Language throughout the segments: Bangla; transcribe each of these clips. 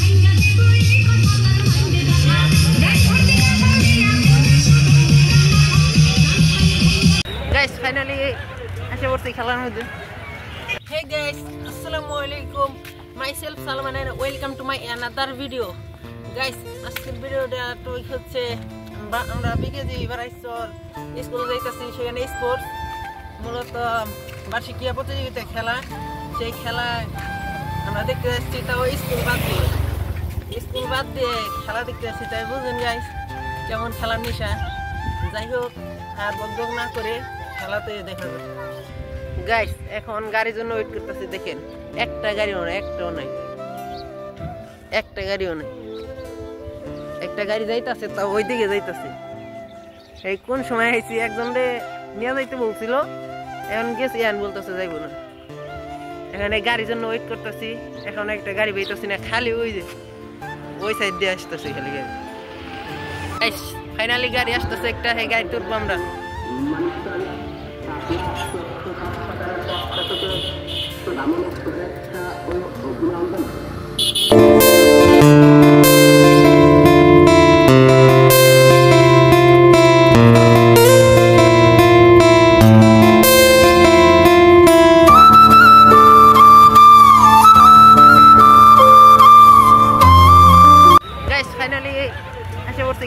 Guys, finally আসে পড়ছি খেলার মধ্যে। Hey guys, Assalamualaikum. Myself Salman and welcome to my another video. Guys, আজকের ভিডিওটা টপিক হচ্ছে আমরা বিকেজি বারাইচর স্কুলে যাইতাছি, সেখানে স্পোর্টস মূলত বার্ষিকীয় প্রতিযোগিতা খেলা, সেই খেলা আমরা দেখতে যাচ্ছি, তাও স্কুল বাদ দিয়ে খেলা দেখতে যাচ্ছি। তাই বুঝুন গাইস কেমন খেলার নেশা। যাই হোক, আর বকবক না করে খেলাতে দেখা যাবে। গাইস এখন গাড়ির জন্য ওয়েট করতেছি। দেখেন একটা গাড়িও নাই, একটা গাড়িও নাই। একটা গাড়ি যাইতাছে, তা ওই দিকে যাইতাছে। এই কোন সময় আইছি, একজনরে নিয়ে যাইতে বলছিল, এখন গেছি এখন বলতেছে যাইব না। এখানে গাড়ির জন্য ওয়েট করতেছি। এখন একটা গাড়ি বেইতেছি না, খালি ওই সাইড দিয়ে আসতেছে খালি গাড়ি। গাইস ফাইনালি গাড়ি আসতেছে একটা, এই গাড়ি তুলবো আমরা।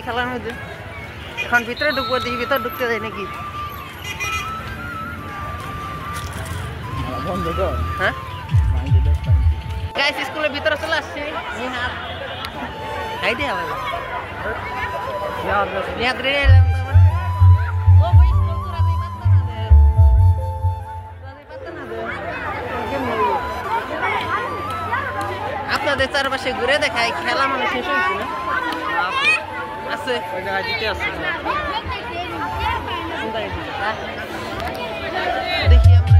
খেলার মধ্যে এখন ভিতরে ঢুকবো, দেখি ভিতরে ঢুকতে যায় নাকি। হ্যাঁ গাইস স্কুলের ভিতরে চলে আসছি। আপনাদের চারপাশে ঘুরে দেখায় খেলা মানে শেষ হয়েছে না? আছে ওই জায়গায় দিতে আছে। দেখি আমরা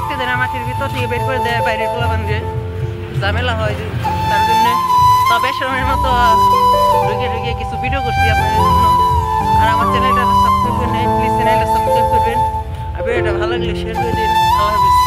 দেখতে দেয় না, মাঠের ভিতর থেকে বের করে দেয় বাইরের পোলাপান দিয়ে, ঝামেলা হয় তার জন্য। তবে সময়ের মতো ঢুকে ঢুকে কিছু ভিডিও করছি আপনাদের জন্য। আর আমার চ্যানেলটা সাবস্ক্রাইব করে নেই, প্লিজ চ্যানেলটা সাবস্ক্রাইব করবেন। আর ভিডিওটা ভালো লাগলে শেয়ার করে দিন। আল্লাহ হাফিজ।